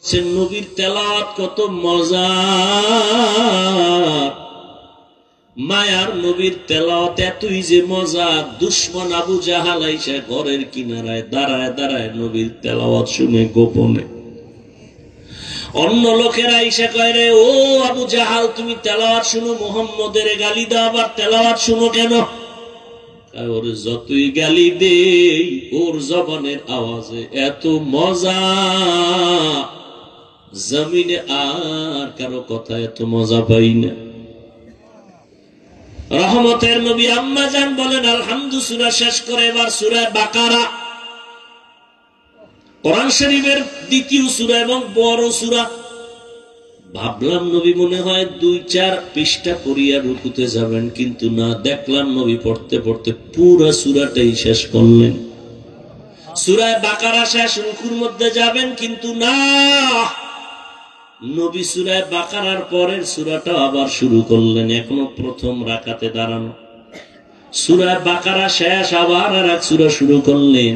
সে নবীর তেলাওয়াত কত মজা, মায়ার নবীর তেলাওয়াত এতই যে মজা, দুশমন আবু জাহাল আইসা ঘরের কিনারায় দাঁড়ায় দাঁড়ায় নবীর তেলাওয়াত শুনে গোপনে। অন্য লোকেরা আইসা কয়, রে ও আবু জাহাল, তুমি তেলাওয়াত শুনো, মুহাম্মদের গালি দাও, আবার তেলাওয়াত শুনো কেন? ওর যতই গালি দেই ওর জবানের আওয়াজে এত মজা, জমিনে আর কারো কথা এত মজা পাই না। রহমতের নবী আম্মা জান বলেন, আলহামদু সূরা শেষ করে এবার সূরা বাকারা, কোরআন শরীফের দ্বিতীয় সূরা এবং বড় সূরা। ভাবলাম নবী মনে হয় 2-4 পৃষ্ঠা পড়িয়া রুকুতে যাবেন, কিন্তু না, দেখলাম নবী পড়তে পড়তে পুরো সূরাটাই শেষ করলেন। সূরা বাকারা শেষ, রুকুর মধ্যে যাবেন, কিন্তু না, নবী সূরা বাকারার পরের সূরাটা আবার শুরু করলেন। এখনো প্রথম রাকাতে দাঁড়ানো, সূরা বাকারা শেষ, আবার আর এক সূরা শুরু করলেন,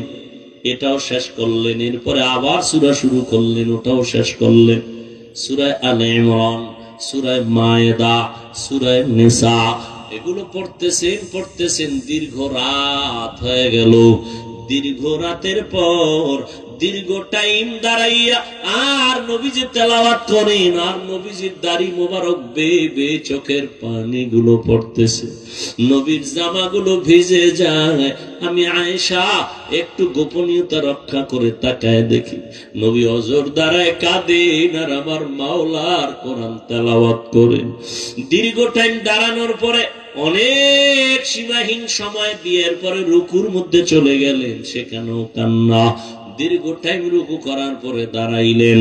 এটাও শেষ করলেন। এরপরে আবার সূরা শুরু করলেন, ওটাও শেষ করলেন। সূরা আলে ইমরান, সূরা মায়েদা, সূরা নিসা, এগুলো পড়তেছেন, দীর্ঘ রাত হয়ে গেল। দীর্ঘ রাতের পর দীর্ঘ টাইম দাঁড়াইয়া আর নবীজি তেলাওয়াত করেন, আর নবীজির দাড়ি মোবারক বেয়ে চোখের পানিগুলো পড়তেছে, নবীর জামাগুলো ভিজে যায়। আমি আয়েশা একটু গোপনীয়তা রক্ষা করে তাকায় দেখি, নবী অজর দাঁড়ায় কাঁদেন আর আমার মাওলার কোরআন তেলাওয়াত করেন। দীর্ঘ টাইম দাঁড়ানোর পরে অনেক সীমাহীন সময় বিয়ের পরে রুকুর মধ্যে চলে গেলেন, সেখানেও কান্না। দীর্ঘ টাইম রুকু করার পরে দাঁড়াইলেন,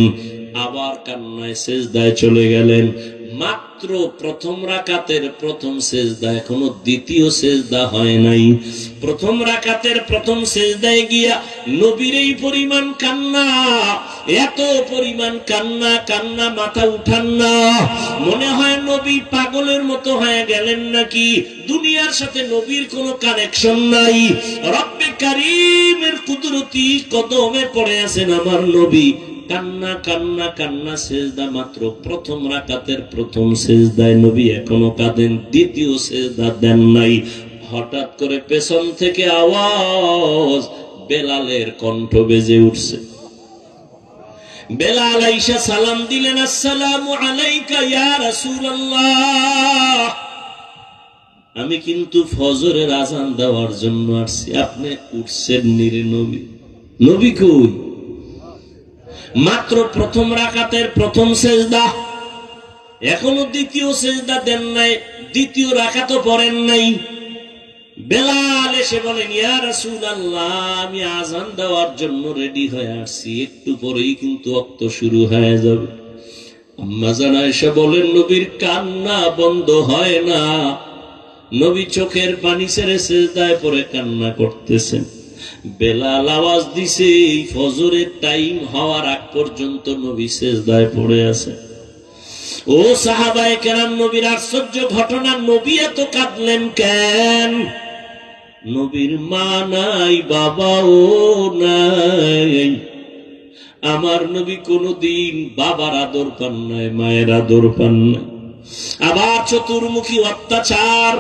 আবার কান্নায় সেজদায় চলে গেলেন। মাত্র প্রথম রাকাতের প্রথম সেজদা, এখনো দ্বিতীয় সেজদা হয় নাই। প্রথম রাকাতের প্রথম সেজদায় গিয়া নবীর এই পরিমাণ কান্না, এত পরিমাণ কান্না মাথা উঠান না, মনে হয় নবী পাগলের মতো হয়ে গেলেন নাকি, দুনিয়ার সাথে নবীর কোনো কানেকশন নাই। রব্বে কারীমের কুদরতি কদমে পড়ে আছেন আমার নবী, কান্না সেজদা। মাত্র প্রথম রাকাতের প্রথম সেজদায় নবী এখনো কাঁদেন, দ্বিতীয় সেজদা দেন নাই। হঠাৎ করে পেছন থেকে আওয়াজ, বেলালের কণ্ঠ বেজে উঠছে। বেলাল আইসা সালাম দিলেন, আসসালামু আলাইকা ইয়া রাসূলুল্লাহ, আমি কিন্তু ফজরের আযান দেওয়ার জন্য আসছি, আপনি উঠছেন নিরে নবী? নবী কই? মাত্র প্রথম রাকাতের প্রথম সেজদা, এখনো দ্বিতীয় সেজদা দেন নাই, দ্বিতীয় রাকাতও পড়েন নাই। বেলাল এসে বলেন, ইয়া রাসূলুল্লাহ, আমি আযান দেওয়ার জন্য রেডি হয়ে আসছি, একটু পরেই কিন্তু ওয়াক্ত শুরু হয়ে যাবে। আম্মা জান আয়েশা বলেন, নবীর কান্না বন্ধ হয় না, নবী চোখের পানি ছেড়ে সেজদায় পড়ে কান্না করতেছেন। বেলাল আওয়াজ দিছে, এই ফজরের টাইম হওয়ার আগ পর্যন্ত নবী সেজদায় পড়ে আছে। ও সাহাবায়ে কেরাম, নবীর আশ্চর্য ঘটনা, নবী এত কাঁদলেন কেন? নবীর মা নাই, বাবাও নাই। আমার নবী কোনদিন বাবার আদর পান নাই, মায়ের আদর পান নাই। আবার চতুর্মুখী অত্যাচার,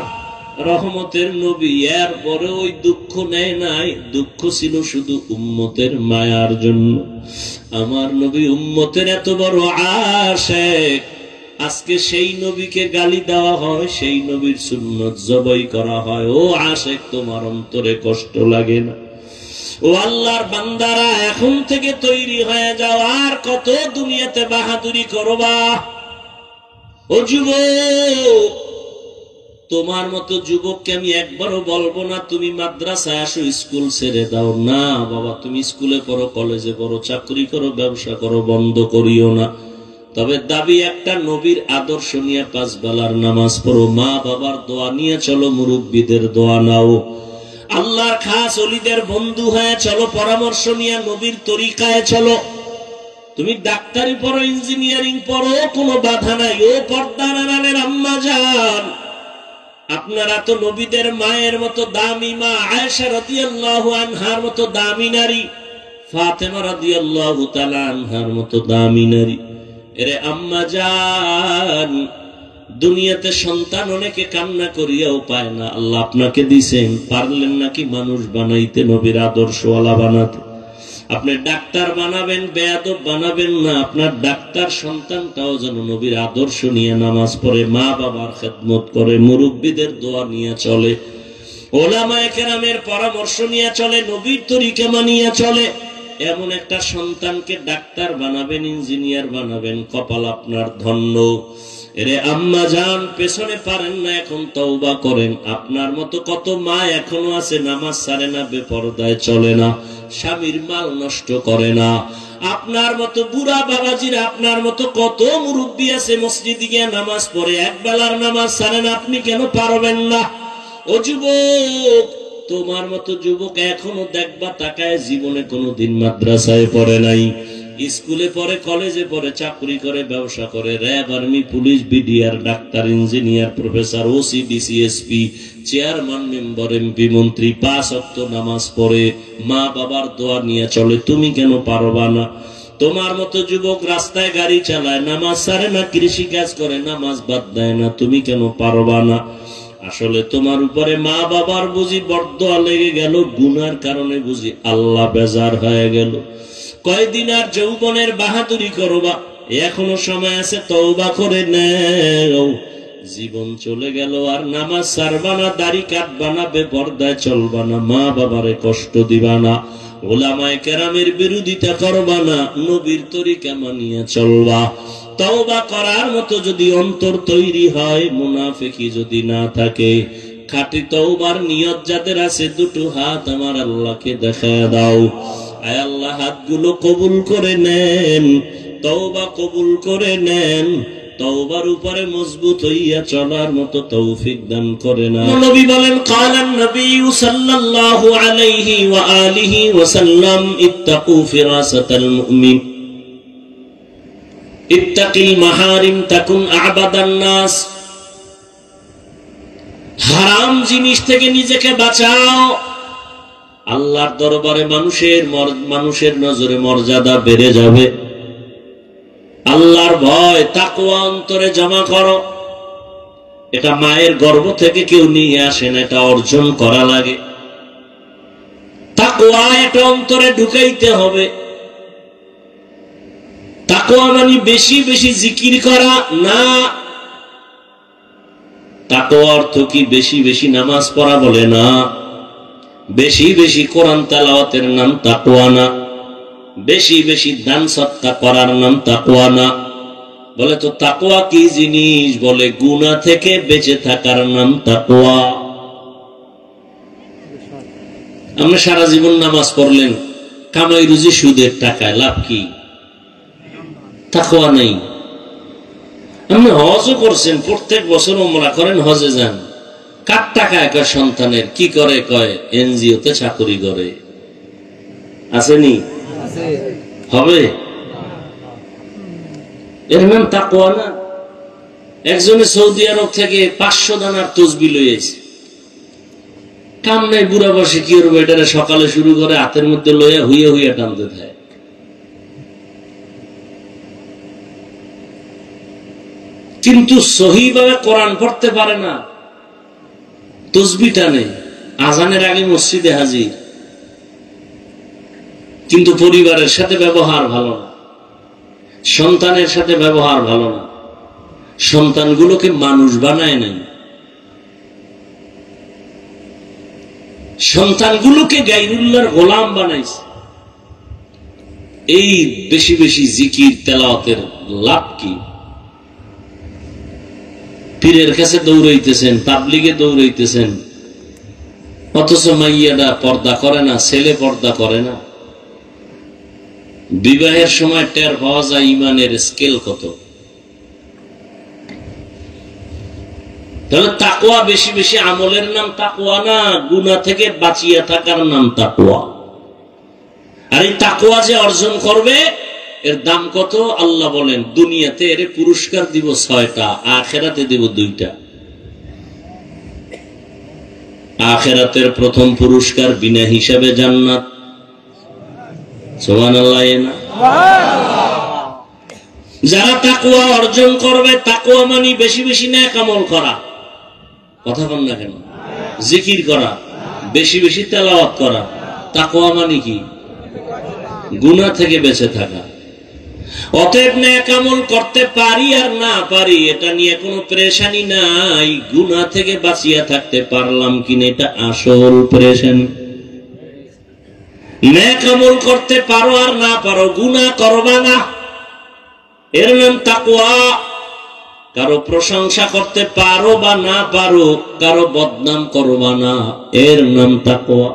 রহমতের নবী এর পরে ওই দুঃখ নেয় নাই, দুঃখ ছিল শুধু উম্মতের মায়ার জন্য। আমার নবী উম্মতের এত বড় আশিক, আজকে সেই নবীকে গালি দেওয়া হয়, সেই নবীর সুন্নত জবাই করা হয়। ও আশিক, তোমার অন্তরে কষ্ট লাগে না? ও আল্লাহর বান্দারা, এখন থেকে তৈরি হয়ে যাও, আর কত দুনিয়াতে বাহাদুরি করবা? ও যুবক, তোমার মতো যুবককে আমি একবারও বলবো না তুমি মাদ্রাসায় আসো, স্কুল ছেড়ে দাও। না বাবা, তুমি স্কুলে পড়ো, কলেজে পড়ো, চাকরি করো, ব্যবসা করো, বন্ধ করিও না। তবে দাবি একটা, নবীর আদর্শ নিয়ে 5 বেলার নামাজ পড়ো, মা বাবার দোয়া নিয়ে চলো, মুরব্বীদের দোয়া নাও, আল্লাহর খাস ওলিদের বন্ধু হয়ে চলো, পরামর্শ নিয়ে নবীর তরিকায় চলো। তুমি ডাক্তারি পড়ো, ইঞ্জিনিয়ারিং পড়ো, কোনো বাধা নাই। ও পর্দার আড়ালের আম্মা জান, আপনারা তো নবীদের মায়ের মতো দামি মা আয়েশা রাদিয়াল্লাহু আনহার মতো দামি নারী, ফাতেমা রাদিয়াল্লাহু তাআলা আনহার মতো দামি নারী। এরে আম্মা জান, দুনিয়াতে সন্তান অনেকে কান্না করিয়াও পায় না, আল্লাহ আপনাকে দিছেন, পারলেন নাকি মানুষ বানাইতে, নবীর আদর্শওয়ালা বানাতে? আপনি ডাক্তার বানাবেন, বেয়াদব বানাবেন না, আপনার ডাক্তার সন্তানটাও যেন নবীর আদর্শ নিয়ে নামাজ পড়ে, মা বাবার খেদমত করে, মুরব্বীদের দোয়া নিয়ে চলে, ওলামায়ে কেরামের পরামর্শ নিয়ে চলে, নবীর তরিকা মানিয়ে চলে। এমন একটা সন্তানকে ডাক্তার বানাবেন, ইঞ্জিনিয়ার বানাবেন, কপাল আপনার ধন্য। এরে আম্মা জান, পেছনে পারেন না, এখন তওবা করেন। আপনার মতো কত মা এখনো আছে, নামাজ ছাড়ে না, বেপরদায় চলে না, স্বামীর মাল নষ্ট করে না। আপনার মতো বুড়া বাবাজিরা, আপনার মতো কত মুরব্বী আছে, মসজিদে গিয়ে নামাজ পড়ে, এক বেলার নামাজ ছাড়ে না, আপনি কেন পারবেন না? ও যুবক, তোমার মতো যুবক এখনো দেখবা তাকায় জীবনে কোনোদিন মাদ্রাসায় পড়ে নাই, স্কুলে পড়ে, কলেজে পড়ে, চাকরি করে, ব্যবসা করে, RAB, army, police, BDR, doctor, engineer, professor, OC, DC, SP, chairman, member, MP, মন্ত্রী, 5 ওয়াক্ত নামাজ পড়ে, মা বাবার দোয়া নিয়ে চলে, তুমি কেন পারবা না? তোমার মতো যুবক রাস্তায় গাড়ি চালায়, নামাজ ছাড়ে না, কৃষি কাজ করে, নামাজ বাদ দেয় না, তুমি কেন পারবা না? আসলে তোমার উপরে মা বাবার বুঝি বরদোয়া লেগে গেল, গুনার কারণে বুঝি আল্লাহ বেজার হয়ে গেল। কয়দিন আর যৌবনের বাহাদুরি করবা, এখনো সময় আছে, তওবা করে নাও। জীবন চলে গেল, আর নামাজ ছাড়বা না, দাড়ি কাটবা না, বেপরদায় চলবা না, মা বাবারে কষ্ট দিবা না, ওলামায়ে কেরামের বিরোধিতা করবা না, নবীর তরিকা মানিয়ে চলবা। তওবা করার মতো যদি অন্তর তৈরি হয়, মুনাফিকি যদি না থাকে, খাঁটি তওবার নিয়ত যাদের আছে, দুটো হাত আমার আল্লাহকে দেখায় দাও। আয় আল্লাহ, হাতগুলো কবুল করে নেন, তওবা কবুল করে নেন, তওবার উপরে মজবুত হইয়া চলার মতো তৌফিক দান করে না। নবী বলেন, কালান নবী সাল্লাল্লাহু আলাইহি ওয়া আলিহি ওয়া সাল্লাম, ইত্তাকু ফিরাসাতাল মুমিন, ইত্তাকিল মাহারিম তাকুন আবাদান নাস। হারাম জিনিস থেকে নিজেকে বাঁচাও, আল্লাহর দরবারে মানুষের নজরে মর্যাদা বেড়ে যাবে। আল্লাহর ভয়, তাকওয়া অন্তরে জমা করো। এটা মায়ের গর্ভ থেকে কেউ নিয়ে আসে না, এটা অর্জন করা লাগে। তাকওয়া এটা অন্তরে ঢুকাইতে হবে। তাকওয়া মানে বেশি বেশি জিকির করা না। তাকওয়া অর্থ কি বেশি বেশি নামাজ পড়া বলে না, বেশি বেশি কোরআন তেলাওয়াতের নাম তাকওয়া না, বেশি বেশি দান সদকা করার নাম তাকওয়া না। বলে তো তাকওয়া কি জিনিস? বলে গুনাহ থেকে বেঁচে থাকার নাম তাকওয়া। আপনি সারা জীবন নামাজ পড়লেন, কামাই রুজি সুদের টাকায়, লাভ কি? তাকওয়া নেই। আপনি হজও করছেন, প্রত্যেক বছর উমরা করেন, হজে যান, কার টাকা একা সন্তানের? কি করে? কয় এনজিওতে চাকরি করে। আসেনি? হবে? এর নাম তাকওয়া না। একজনে সৌদি আরব থেকে 500 দানার তসবিহ লইয়েছে, কাম নাই, বুড়া বসে কি করবো, এটারে সকালে শুরু করে হাতের মধ্যে লইয়া হুইয়া হুইয়া টানতে থাকে। কিন্তু সহিভাবে কোরআন পড়তে পারে না, তসবিহ টানে, আজানের আগে মসজিদে হাজির, কিন্তু পরিবারের সাথে ব্যবহার ভালো না, সন্তানের সাথে ব্যবহার ভালো না, সন্তানগুলোকে মানুষ বানায় নাই, সন্তানগুলোকে গায়রুল্লাহর গোলাম বানাইছে। এই বেশি বেশি জিকির তেলাওয়াতের লাভ কি? পীরের কাছে দৌড়াইতেছেন, তাবলিগে দৌড়াইতেছেন, অথচ মাইয়াটা পর্দা করে না, ছেলে পর্দা করে না। বিবাহের সময় টের পাওয়া যায় ইমানের স্কেল কত। তাহলে তাকওয়া বেশি বেশি আমলের নাম তাকওয়া না, গুনাহ থেকে বাঁচিয়ে থাকার নাম তাকওয়া। আর এই তাকওয়া যে অর্জন করবে, এর দাম কত? আল্লাহ বলেন, দুনিয়াতে এর পুরস্কার দিব 6টা, আখিরাতে দিব 2টা। আখিরাতের প্রথম পুরস্কার বিনা হিসাবে জান্নাত, সুবহানাল্লাহ না? যারা তাকওয়া অর্জন করবে, তাকওয়া মানে বেশি বেশি নেক আমল করা, কথা বল না কেন, জিকির করা, বেশি বেশি তেলাওয়াত করা। তাকওয়া মানে কি? গুনাহ থেকে বেঁচে থাকা। অতএব নেক আমল করতে পারি আর না পারি এটা নিয়ে কোনো পেরেশানি নাই, গুনাহ থেকে বাঁচিয়া থাকতে পারলাম কিনা এটা আসল পেরেশানি। নেক আমল করতে পারো আর না পারো, গুনাহ করবা না, এর নাম তাকওয়া। কারো প্রশংসা করতে পারো বা না পারো, কারো বদনাম করবা না, এর নাম তাকওয়া।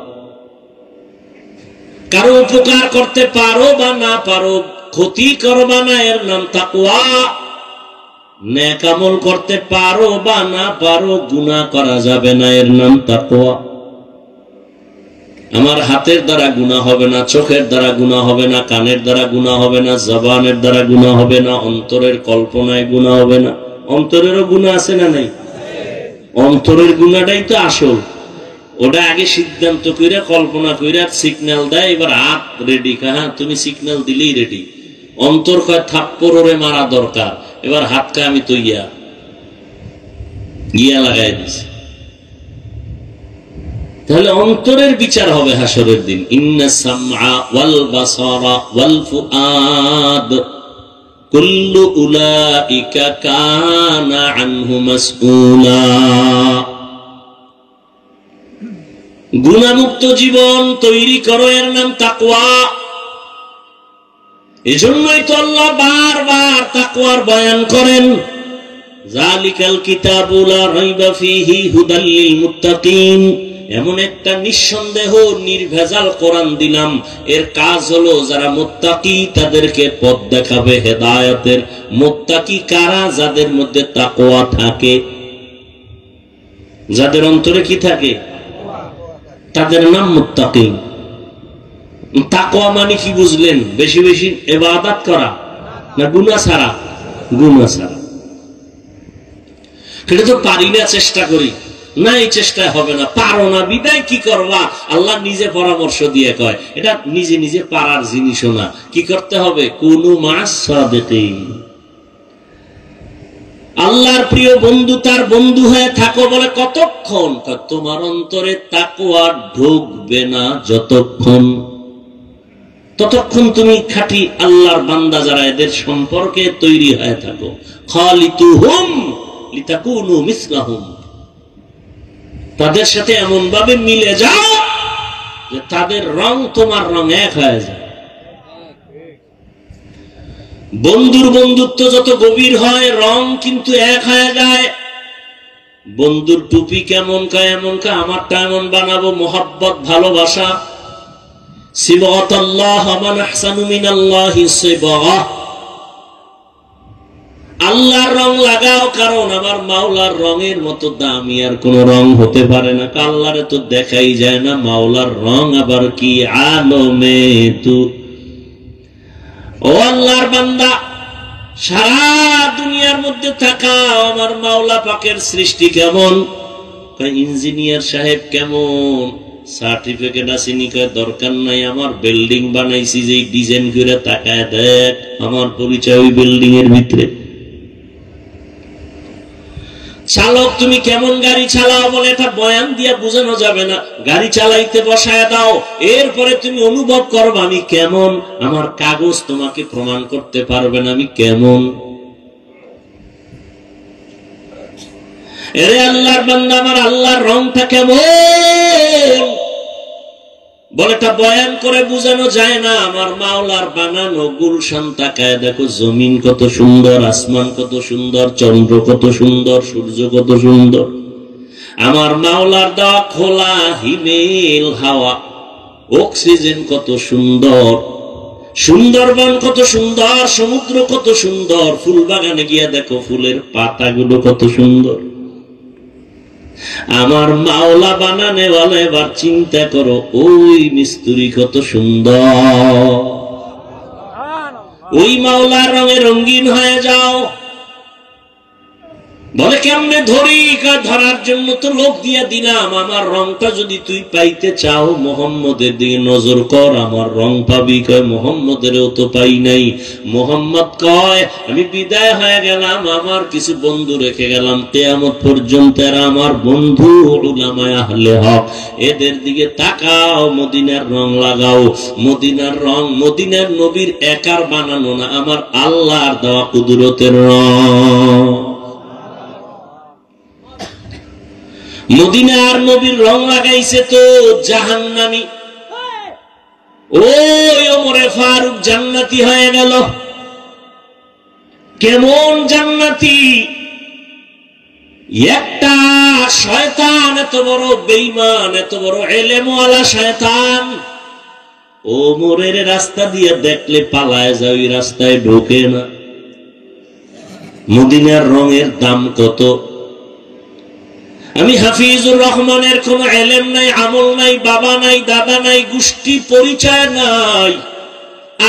কারো উপকার করতে পারো বা না পারো, ক্ষতি করবা না, এর নাম তাকওয়া। নেক আমল করতে পারো বা না পারো, গুনাহ করা যাবে না, এর নাম তাকওয়া। আমার হাতের দ্বারা গুনাহ হবে না, চোখের দ্বারা গুনাহ হবে না, কানের দ্বারা গুনাহ হবে না, জবানের দ্বারা গুনাহ হবে না, অন্তরের কল্পনায় গুনাহ হবে না। অন্তরেরও গুনাহ আছে না নাই? অন্তরের গুনাহটাই তো আসল। ওটা আগে সিদ্ধান্ত কইরা কল্পনা কইরা সিগন্যাল দেয়, এবার হাত রেডি, হ্যাঁ তুমি সিগন্যাল দিলেই রেডি। অন্তর কয় থাপ্পড় ওরে মারা দরকার, এবার হাতকে আমি তো গিয়া লাগাই দিছি। তাহলে অন্তরের বিচার হবে হাসরের দিন। ইন্না সামআ ওয়াল বাসারা ওয়াল ফুআদ কুল্লু উলাইকা কানা আনহু মাসউলা। গুনাহমুক্ত জীবন তৈরি করো, এর নাম তাকওয়া। এজন্যই তো আল্লাহ বারবার তাকওয়ার বয়ান করেন। যালিকাল কিতাবু লা রাইবা ফীহি হুদাল লিল মুত্তাকিন। এমন একটা নিঃসন্দেহ নির্ভেজাল কোরআন দিলাম, এর কাজ হলো যারা মুত্তাকি তাদেরকে পথ দেখাবে হেদায়েতের। মুত্তাকি কারা? যাদের মধ্যে তাকওয়া থাকে, যাদের অন্তরে কি থাকে, তাদের নাম মুত্তাকি। তাকওয়া মানে কি বুঝলেন? বেশি বেশি ইবাদত করা না গুনাহ ছাড়া? গুনাহ ছাড়া। এটা তো পারি না, চেষ্টা করি না, এই চেষ্টায় হবে না, পারো না বিদায় কি করবা? আল্লাহ নিজে পরামর্শ দিয়ে কয় এটা নিজে নিজে পারার জিনিসও না। কি করতে হবে? কুনু মাস সাদিকিন। আল্লাহর প্রিয় বন্ধু তার বন্ধু হয়ে থাকো। বলে কতক্ষণ? তোমার অন্তরে তাকওয়া ঢুকবে না যতক্ষণ, ততক্ষণ তুমি খাঁটি আল্লাহর বান্দা যারা এদের সম্পর্কে তৈরি হয়ে থাকো। খালিতুহুম লিতাকুনু মিসলাহুম। তাদের সাথে এমন ভাবে মিলে যাও যে তাদের রং তোমার রং এক হয়ে যায়। বন্ধুর বন্ধুত্ব যত গভীর হয়, রং কিন্তু এক হয়ে যায়। বন্ধুর টুপি কেমন কা এমন কা, আমারটা এমন বানাবো, মোহাব্বত ভালোবাসা। সিবগাতাল্লাহ মান আহসানু মিনাল্লাহি সিবগাহ। আল্লাহর রং লাগাও, কারণ আমার মাওলার রঙের মতো দামি আর কোন রং হতে পারে না। আল্লাহরে তো দেখাই যায় না, মাওলার রং আবার কি আলমে তু। ও আল্লাহর বান্দা, সারা দুনিয়ার মধ্যে থাকা আমার মাওলা পাকের সৃষ্টি কেমন? ইঞ্জিনিয়ার সাহেব কেমন? সার্টিফিকেট আসেনি, দরকার নাই, আমার বিল্ডিং বানাইছি, যে ডিজাইন করে তাকায় দেখ, আমার পরিচয় ওই বিল্ডিং এর ভিতরে। চালক তুমি কেমন গাড়ি চালাও? বলে এটা বয়ান দিয়ে বোঝানো যাবে না। গাড়ি চালাইতে বসায় দাও, এরপরে তুমি অনুভব করবে আমি কেমন। আমার কাগজ তোমাকে প্রমাণ করতে পারবে না আমি কেমন। এরে আল্লাহর বান্দা, আমার আল্লাহর রংটা কেমন? বলে এটা বয়ান করে বোঝানো যায় না। আমার মাওলার বানানো গুলশান তাকায় দেখো, জমিন কত সুন্দর, আসমান কত সুন্দর, চন্দ্র কত সুন্দর, সূর্য কত সুন্দর। আমার মাওলার দেওয়া খোলা হিমেল হাওয়া, অক্সিজেন কত সুন্দর, সুন্দরবন কত সুন্দর, সমুদ্র কত সুন্দর, ফুল বাগানে গিয়া দেখো ফুলের পাতাগুলো কত সুন্দর। আমার মাওলা বানানে ওয়ালা এবার চিন্তা করো, ওই মিস্ত্রি কত সুন্দর। ওই মাওলার রঙে রঙিন হয়ে যাও। বলে কেমনে ধরি? ধরার জন্য তো লোক দিয়ে দিলাম। আমার রংটা যদি তুই পাইতে চাও মোহাম্মদের দিকে নজর কর, আমার রং পাবি। কয় মোহাম্মদেরও তো পাই নাই। মোহাম্মদ কয় আমি বিদায় হয়ে গেলাম, আমার কিছু বন্ধু রেখে গেলাম কিয়ামত পর্যন্ত, এরা আমার বন্ধু উলামায়ে আহলে হক, এদের দিকে তাকাও, মদিনার রং লাগাও। মদিনার রং মদিনার নবীর একার বানানো না, আমার আল্লাহর দেওয়া কুদরতের রং। মদিনার নবীর রং লাগাইছে তো জাহান্নামী। ওই ওমরে ফারুক জান্নাতি হয়ে গেল। কেমন জান্নাতি? একটা শয়তান, এত বড় বেঈমান, এত বড় ইলমওয়ালা শয়তান, ওমরের রাস্তা দিয়ে দেখলে পালায় যায়, ওই রাস্তায় ঢোকে না। মদিনার রঙের দাম কত? আমি হাফিজুর রহমানের কোন এলেম নাই, আমল নাই, বাবা নাই, দাদা নাই, গোষ্ঠী পরিচয় নাই।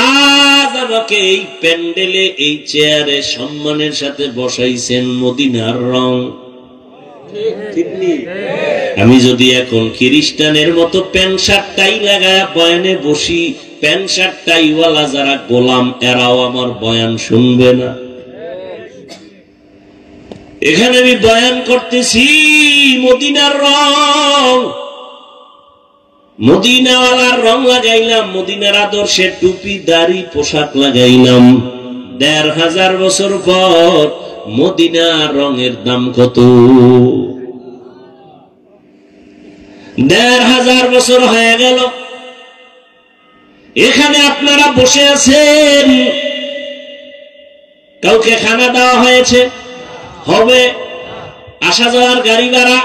আজ আমাকে এই প্যান্ডেলে, এই চেয়ারে সম্মানের সাথে বসাইছেন মদিনার রং। আমি যদি এখন খ্রিস্টানের মতো প্যান্ট শার্ট টাই লাগায় বয়ানে বসি, প্যান্ট শার্ট টাইওয়ালা যারা গোলাম, এরাও আমার বয়ান শুনবে না। এখানে আমি বয়ান করতেছি মদিনার রং, মদিনাওয়ালার রং লাগাইলাম, মদিনার আদর্শের টুপি দাড়ি পোশাক লাগাইলাম। ১৫০০ বছর পর মদিনার রঙের দাম কত? ১৫০০ বছর হয়ে গেল। এখানে আপনারা বসে আছেন, কাউকে খানা দেওয়া হয়েছে? হবে। আসা যাওয়ার গাড়ি ভাড়া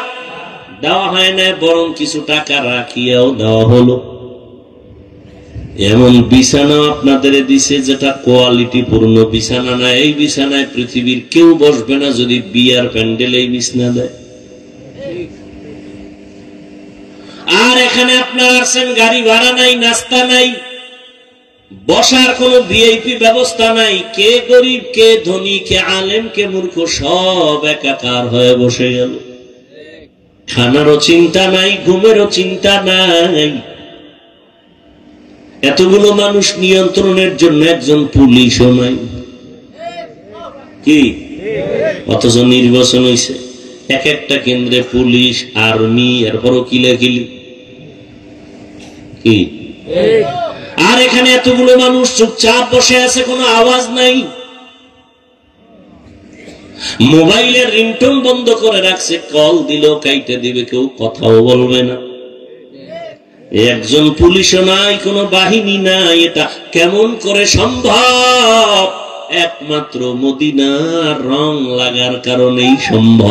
দেওয়া হয় না, বরং কিছু টাকা রাখিয়াও দেওয়া হলো। এমন বিছানা আপনাদের দিছে যেটা কোয়ালিটি পূর্ণ বিছানা না। এই বিছানায় পৃথিবীর কেউ বসবে না যদি বিয়ার প্যান্ডেল এই বিছানা দেয়। আর এখানে আপনারা আছেন, গাড়ি ভাড়া নাই, নাস্তা নাই, বসার কোন ভিআইপি ব্যবস্থা নাই। কে গরিব, কে ধনী, কে আলেম, কে মূর্খ, সব একাকার হয়ে বসে গেল। খানারও চিন্তা নাই, ঘুমেরও চিন্তা নাই। এতগুলো মানুষ নিয়ন্ত্রণের জন্য একজন পুলিশও নাই। কি? অথচ নির্বাচন হয়েছে, এক একটা কেন্দ্রে পুলিশ, আর্মি, এরপরও কিলাকিলি। কি? আর এখানে এতগুলো মানুষ চুপচাপ বসে আছে, কোনো আওয়াজ নাই। মোবাইলের রিংটোন বন্ধ করে রাখছে, কল দিলেও কাইটে দিবে, কেউ কথাও বলবে না। একজন পুলিশও নাই, কোনো বাহিনী নাই। এটা কেমন করে সম্ভব? একমাত্র মদিনার রং লাগার কারণেই সম্ভব।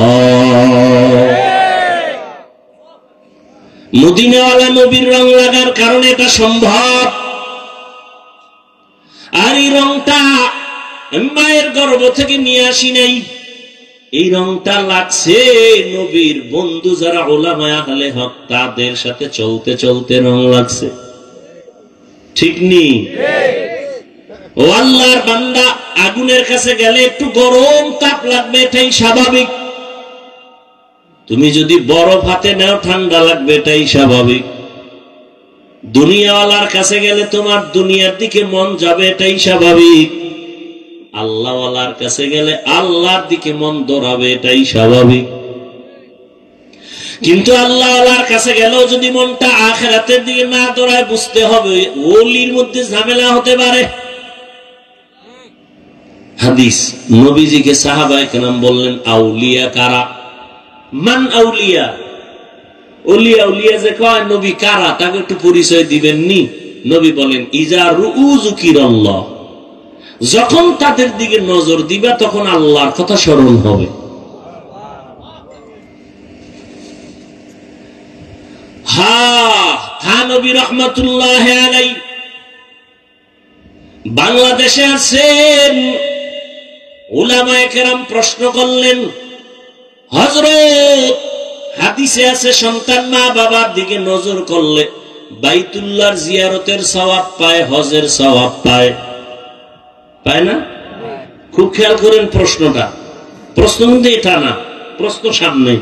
মদিনাওয়ালা নবীর রং লাগার কারণে এটা সম্ভব। আর এই রংটা মায়ের গর্ভ থেকে নিয়ে আসি নাই, এই রংটা লাগছে নবীর বন্ধু যারা উলামায়ে আহলে হক, তাদের সাথে চলতে চলতে রং লাগছে। ঠিক নেই? ও আল্লাহর বান্দা, আগুনের কাছে গেলে একটু গরম তাপ লাগবে, এটাই স্বাভাবিক। তুমি যদি বরফ হাতে নাও, ঠান্ডা লাগবে, এটাই স্বাভাবিক। দুনিয়াওয়ালার কাছে গেলে তোমার দুনিয়ার দিকে মন যাবে, এটাই স্বাভাবিক। আল্লাহওয়ালার কাছে গেলে আল্লাহর দিকে মন দৌড়াবে, এটাই স্বাভাবিক। কিন্তু আল্লাহওয়ালার কাছে গেলেও যদি মনটা আখিরাতের দিকে না দৌড়ায়, বুঝতে হবে ওলির মধ্যে ঝামেলা হতে পারে। হাদিস, নবীজিকে সাহাবায়ে কেরাম বললেন, আউলিয়া কারা? মান আউলিয়া? ওলিয়া উলিয়া যে কয়, নবী কারা, তাকে একটু পরিচয় দিবেন নি? নবী বলেন, ইজা রুযুকিরাল্লাহ, যখন তাদের দিকে নজর দিবা তখন আল্লাহর কথা স্মরণ হবে। নবী রাহমাতুল্লাহ আলাইহি বাংলাদেশে আছেন, উলামায়ে কেরাম প্রশ্ন করলেন, হযরত হাদিসে আছে সন্তান মা বাবার দিকে নজর করলে বাইতুল্লাহর জিয়ারতের সওয়াব পায়, হজের সওয়াব পায়, পায় না? খুব খেয়াল করেন প্রশ্নটা, প্রশ্ন কিন্তু এটা না। প্রশ্ন সামনে।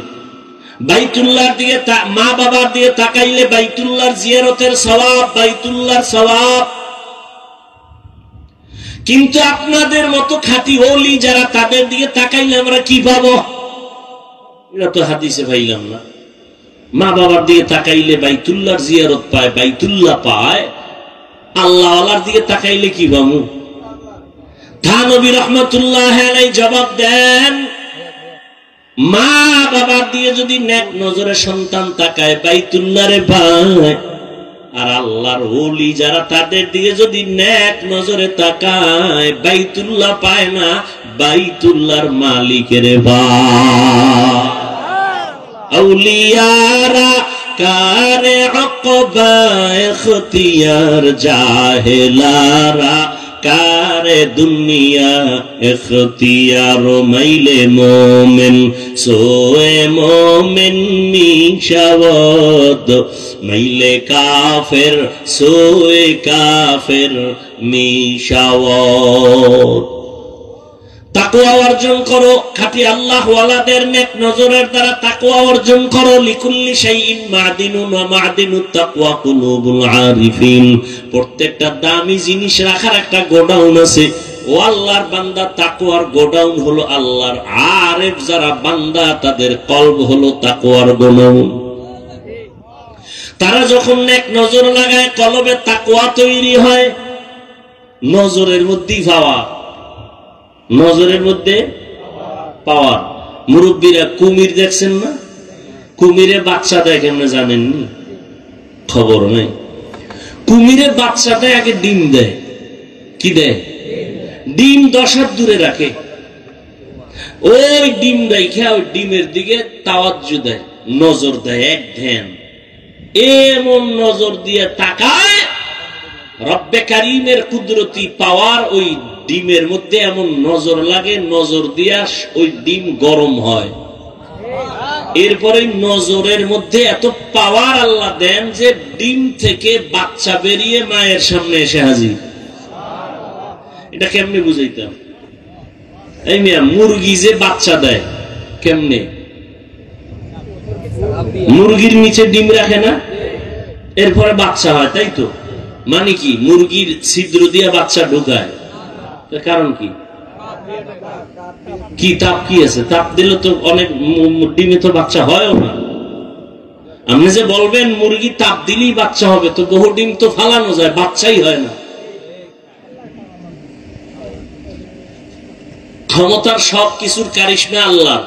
বাইতুল্লাহর দিকে মা বাবার দিকে তাকাইলে বাইতুল্লাহর জিয়ারতের সওয়াব, বাইতুল্লাহর সওয়াব। কিন্তু আপনাদের মতো খাঁটি ওলি যারা, তাদের দিকে তাকাইলে আমরা কি পাবো? এটা তো হাদিসে পাইলাম না। মা বাবার দিকে তাকাইলে বাইতুল্লাহর জিয়ারত পায়, বাইতুল্লাহ পায়। আল্লাহওয়ালার দিকে তাকাইলে কি পাবো? থানবী রাহমাতুল্লাহ আলাইহি জবাব দেন, মা বাবার দিয়ে যদি নেক নজরে সন্তান তাকায় বাইতুল্লাহরে পায়, আর আল্লাহর ওলি যারা, তাদের দিকে যদি নেক নজরে তাকায় বাইতুল্লাহ পায় না, বাইতুল্লাহর মালিকের পায়। আউলিয়ারা কারে আকবা ইখতিয়ার, জাহেলারা কারে দুনিয়া ইখতিয়ার। মাইলে মোমেন সোয়ে মোমেন মিশাওয়াত, মাইলে কাফের সোয়ে কাফের মিশাওয়াত। তাকওয়া অর্জন করো, খাঁটি আল্লাহওয়ালাদের নেক নজরের দ্বারা তাকওয়া অর্জন করো। লিকুল্লি শাইইন মাদিনুন ওয়া মাদিনুত তাকওয়া কুলুবুল আরিফিন। প্রত্যেকটা দামি জিনিস রাখার একটা গোডাউন আছে। ও আল্লাহর বান্দা, তাকওয়ার গোডাউন হলো আল্লাহর আরেফ যারা বান্দা, তাদের কলব হলো তাকওয়ার গোডাউন। তারা যখন নেক নজর লাগায়, কলবে তাকওয়া তৈরি হয়। নজরের মধ্যেই পাওয়া, নজরের মধ্যে পাওয়ার। মুরব্বীরা কুমির দেখছেন না? কুমিরে বাচ্চা দেয় কেমনে জানেননি? খবর নেই। কুমিরে বাচ্চাটা আগে ডিম দেয়। কি দেয়? ডিম 10 হাত দূরে রাখে। ওই ডিম রেখে ওই ডিমের দিকে তাওয়াজ্জু দেয়, নজর দেয়, এক ধ্যান। এমন নজর দিয়ে তাকায়, রব্বে কারীমের কুদরতি পাওয়ার ওই ডিমের মধ্যে এমন নজর লাগে, নজর দিয়া ওই ডিম গরম হয়। এরপরে নজরের মধ্যে এত পাওয়ার আল্লাহ দেন যে ডিম থেকে বাচ্চা বেরিয়ে মায়ের সামনে এসে হাজির। এটা কেমনে বুঝাইতাম? এই মিয়া, মুরগি যে বাচ্চা দেয় কেমনে? মুরগির নিচে ডিম রাখে না, এরপরে বাচ্চা হয়, তাই তো? মানে কি? মুরগির ছিদ্র দিয়ে বাচ্চা ঢুকায়। কারণ কি? কি তাপ কি আছে? তাপ দিলে তো অনেক ডিমে তো বাচ্চা হয় না। আপনি যে বলবেন মুরগি তাপ দিলেই বাচ্চা হবে, তো বহু ডিম তো ফালানো যায়, বাচ্চাই হয় না। ক্ষমতার সব কিছুর কারিশমা আল্লাহ,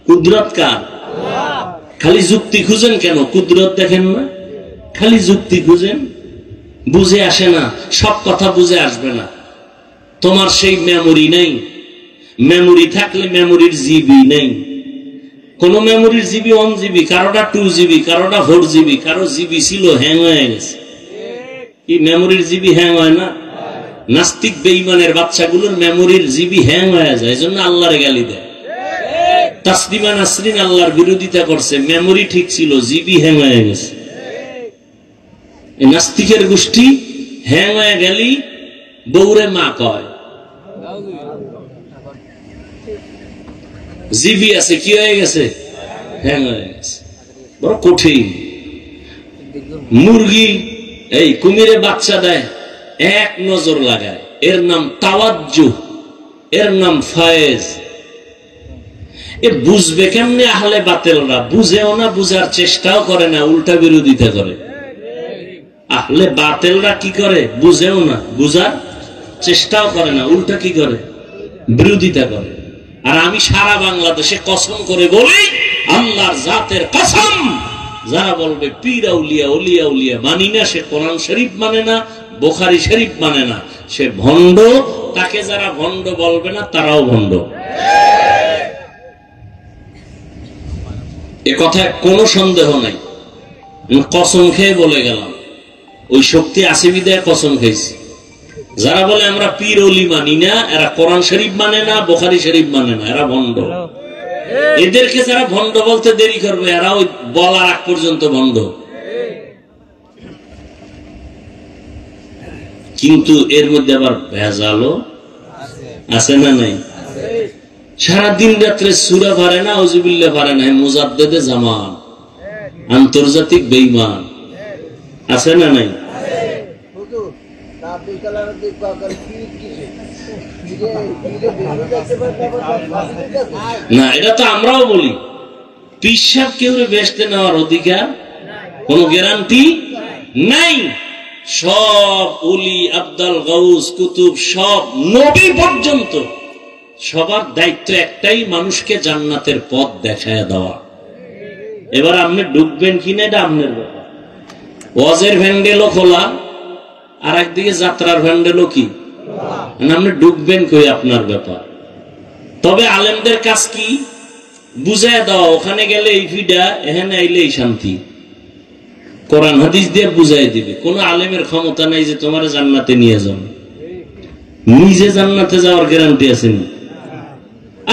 কুদরত কার? খালি যুক্তি খুঁজেন কেন? কুদরত দেখেন না? খালি যুক্তি খুঁজেন, বুঝে আসে না। সব কথা বুঝে আসবে না। তোমার সেই মেমোরি নেই। মেমোরি থাকলে মেমোরির জিবি নেই। কোন মেমোরির জিবি 1 জিবি, কারোটা 2 জিবি, কারোটা 4 জিবি, কারো জিবি ছিল হ্যাং হয়ে গেছে। কি মেমোরির জিবি হ্যাং হয় না? নাস্তিক বেঈমানের বাচ্চাগুলোর মেমোরির জিবি হ্যাং হয়ে যায়, এজন্য আল্লাহর গালি দেয়। তাসলিমা নাসরিন আল্লাহর বিরোধিতা করছে, মেমোরি ঠিক ছিল, জিবি হ্যাং হয়ে গেছে। নাস্তিকের গোষ্ঠী হ্যাং হয়ে গেলি বউরে মা কয়। জিবি আছে, কি হয়ে গেছে? হ্যাং হয়ে গেছে। বড় কঠিন। মুরগি এই কুমিরে বাচ্চা দেয়, এক নজর লাগায়, এর নাম তাওয়াজ্জু, এর নাম ফায়েজ। এ বুঝবে কেমনে? আহলে বাতেলরা বুঝেও না, বুঝার চেষ্টাও করে না, উল্টা বিরোধিতা করে। আহলে বাতেলরা কি করে? বুঝেও না, বুঝার চেষ্টাও করে না, উল্টা কি করে? বিরোধিতা করে। আর আমি সারা বাংলাদেশে কসম করে বলি, আল্লাহর জাতের কসম, যারা বলবে পীর আউলিয়া, ওলিয়া উলিয়া মানি না, সে কোরআন শরীফ মানে না, বুখারী শরীফ মানে না, সে ভণ্ড। তাকে যারা ভণ্ড বলবে না, তারাও ভণ্ড। এ কথায় কোনো সন্দেহ নাই। কসম খেয়ে বলে গেলাম, ওই শক্তি আছে বিদায় কসম খেয়েছি। যারা বলে আমরা পীর ওলি মানি না, এরা কোরআন শরীফ মানে না, বুখারী শরীফ মানে না, এরা ভণ্ড। এদেরকে যারা ভণ্ড বলতে দেরি করবে, এরা ওই বলার আগ পর্যন্ত ভণ্ড। কিন্তু এর মধ্যে আবার ভেজালও আছে না নাই? সারা দিন রাত্রে সূরা পারে না, আউযুবিল্লাহ পারে না, মুজাদ্দেদে জামান, আন্তর্জাতিক বেঈমান আছে না নাই? না, এটা তো আমরাও বলি পিসাব কেউ বেচতে নেওয়ার অধিকার কোন গ্যারান্টি নাই। সব ওলি, আব্দুল গাউস, কুতুব, সব নবী পর্যন্ত সবার দায়িত্ব একটাই, মানুষকে জান্নাতের পথ দেখায় দেওয়া। এবার আপনি ঢুকবেন কিনা এটা আপনার ব্যাপার। ওয়াজের ভ্যান্ডেলও খোলা, আর একদিকে যাত্রার ভ্যান্ডেলও কি, আপনি ঢুকবেন কই আপনার ব্যাপার। তবে আলেমদের কাজ কি বুঝায় দেওয়া, ওখানে গেলে এই ফিডা, এখানে আইলে এই শান্তি, কোরআন হাদিস দিয়ে বুঝাই দিবে। কোন আলেমের ক্ষমতা নাই যে তোমার জান্নাতে নিয়ে যাবে, নিজে জান্নাতে যাওয়ার গ্যারান্টি আছে না।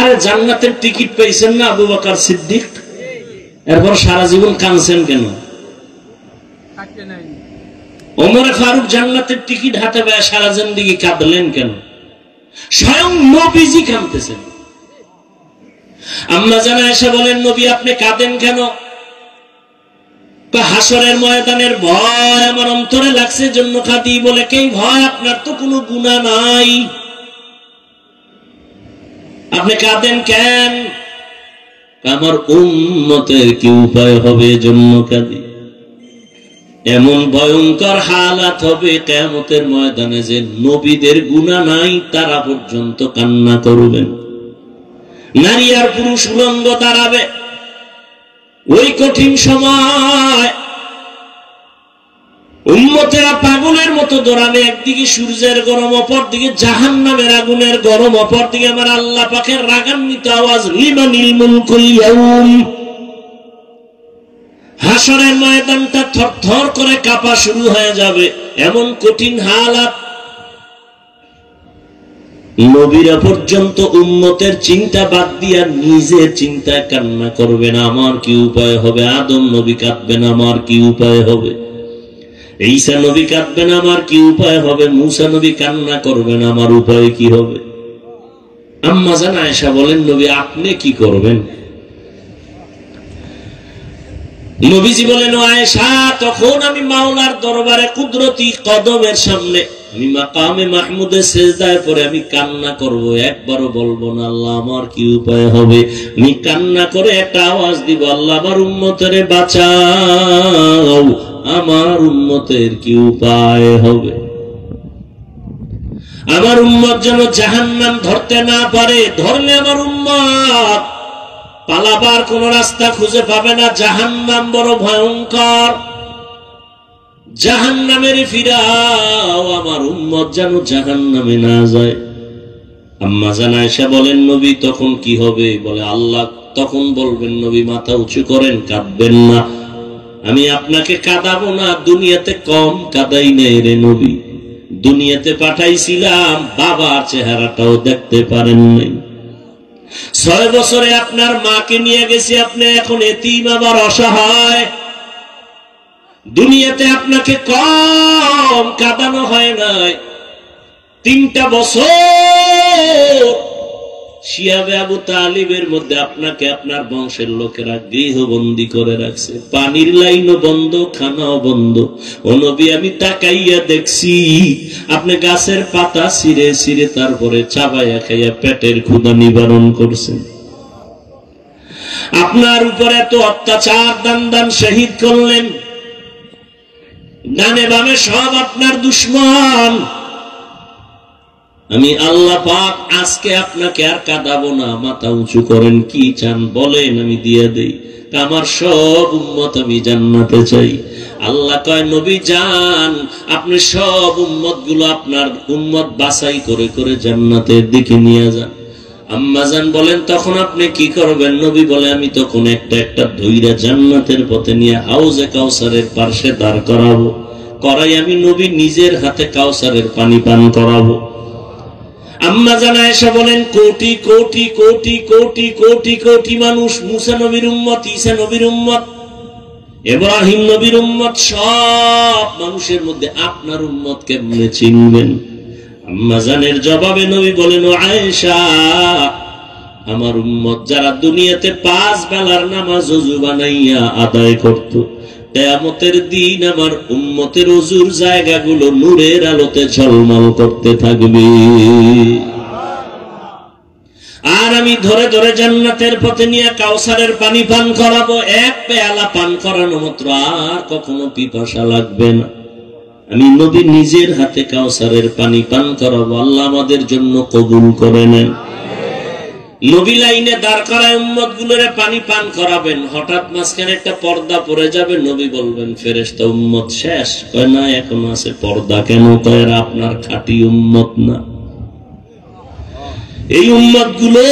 আরে জান্নাতের টিকিট পাইছেন না আবু বকর সিদ্দিক, এরপর সারা জীবন কাঁদছেন কেন? ওমর ফারুক জান্নাতের টিকিট হাতে পায় সারা জিন্দেগি কাঁদলেন কেন? স্বয়ং নবীজি কাঁদতেছেন। আম্মা জানা এসে বলেন, নবী আপনি কাঁদেন কেন? হাসরের ময়দানের ভয় আমার অন্তরে লাগছে জন্য কাঁদি। বলে কে ভয়? আপনার তো কোনো গুনাহ নাই, আপনি কাঁদেন কেন? আমার উম্মতের কি উপায় হবে জন্য কাঁদি। এমন ভয়ঙ্কর হালাত হবে কিয়ামতের ময়দানে যে নবীদের গুনাহ নাই তারা পর্যন্ত কান্না করবেন। নারী আর পুরুষ উলঙ্গ দাঁড়াবে ওই কঠিন সময়। উম্মতেরা পাগলের মতো দৌড়াবে, একদিকে সূর্যের গরম, অপর দিকে জাহান্নামের আগুনের গরম, অপর দিকে আমার আল্লাহ পাকের রাগান্বিত আওয়াজ, লিমানিল মুলকুল ইয়াউম। হাসরের ময়দানটা থরথর করে কাঁপা শুরু হয়ে যাবে, এমন কঠিন হালাত। নবীরা পর্যন্ত উম্মতের চিন্তা বাদ দিয়া নিজের চিন্তায় কান্না করবেন, আমার কি উপায় হবে। আদম নবী কাঁদবেন, আমার কি উপায় হবে। ঈসা নবী কাঁদবেন, আমার কি উপায় হবে। মূসা নবী কান্না করবেন, আমার উপায় কি হবে। আম্মা জান আয়েশা বলেন, নবী আপনি কি করবেন? নবীজি বলেন, ও আয়েশা তখন আমি মাওলার দরবারে কুদরতি কদমের সামনে, আমি মাকামে মাহমুদের সেজদায় পড়ে আমি কান্না করব, একবারও বলবো না আল্লাহ আমার কি উপায় হবে। আমি কান্না করে একটা আওয়াজ দিব, আল্লাহ আমার উম্মতের বাঁচাও, আমার উম্মতের কি উপায় হবে। আমার উম্মত যেন জাহান্নাম ধরতে না পারে, ধরলে আমার উম্মত পালাবার কোন রাস্তা খুঁজে পাবে না। জাহান্নাম বড় ভয়ঙ্কর, জাহান্নামের ফিরাও, আমার উম্মত যেন জাহান্নামে না যায়। আম্মা জান আয়েশা বলেন, নবী তখন কি হবে? বলে আল্লাহ তখন বলবেন, নবী মাথা উঁচু করেন, কাঁদবেন না, আমি আপনাকে কাঁদাবো না। দুনিয়াতে কম কাঁদাই নেই রে নবী, দুনিয়াতে পাঠাইছিলাম বাবার চেহারাটাও দেখতে পারেন নাই। 6 বছরে আপনার মাকে নিয়ে গেছি, আপনি এখন এতিম আবার অসহায়। দুনিয়াতে আপনাকে কম কাঁদানো হয় নাই। 3টা বছর শিয়াবে আবু তালিবের মধ্যে আপনাকে আপনার বংশের লোকেরা গৃহবন্দী করে রাখছে, পানির লাইনও বন্ধ, খানাও বন্ধ। ও নবী আমি তাকাইয়া দেখছি আপনি গাছের পাতা ছিঁড়ে ছিঁড়ে তারপরে চাবাইয়া খাইয়া পেটের ক্ষুধা নিবারণ করছেন। আপনার উপর এত অত্যাচার, দান দান শহীদ করলেন, ডানে বামে সব আপনার দুশ্মন। আমি আল্লাহ পাক আজকে আপনাকে আর কাঁদাবো না, মাথা উঁচু করেন, কি চান বলেন আমি দিয়ে দেই। আমার সব উম্মত আমি জান্নাতে চাই। আল্লাহ কয়, নবী যান, আপনি সব উম্মত গুলো আপনার উম্মত বাছাই করে করে জান্নাতের দিকে নিয়ে যান। আম্মা জান বলেন, তখন আপনি কি করবেন? নবী বলে, আমি তখন একটা একটা ধইরা জান্নাতের পথে নিয়ে হাউজে কাউসারের পাশে দাঁড় করাবো, করাই আমি নবী নিজের হাতে কাউসারের পানি পান করাবো। আম্মা জান আয়েশা বলেন, কোটি কোটি কোটি কোটি কোটি কোটি মানুষ, মুসা নবীর উম্মত, ঈসা নবীর উম্মত, ইব্রাহিম নবীর উম্মত, সব মানুষের মধ্যে আপনার উম্মত কেমনে চিনবেন? আম্মা জানের জবাবে নবী বলেন, ও আয়েশা আমার উম্মত যারা দুনিয়াতে 5 বেলার নামাজ ওযু বানাইয়া আদায় করত, কিয়ামতের দিন আমার উম্মতের ওযুর জায়গাগুলো নূরের আলোতে ঝলমল করতে থাকবে। আর আমি ধরে ধরে জান্নাতের পথে নিয়ে কাউসারের পানি পান করাবো। 1 পেয়ালা পান করানো মাত্র আর কখনো পিপাসা লাগবে না। আমি নবী নিজের হাতে কাউসারের পানি পান করাবো। আল্লাহ আমাদের জন্য কবুল করে নেন। নবী লাইনে দাঁড় করায় উম্মত গুলোরে পানি পান করাবেন। হঠাৎ মাঝখানে একটা পর্দা পড়ে যাবে, নবী বলবেন ফেরেশতা উম্মত শেষ। কয় না, এখনো আছে পর্দা। কেন? কয় এরা আপনার খাঁটি উম্মত না। এই উম্মত গুলো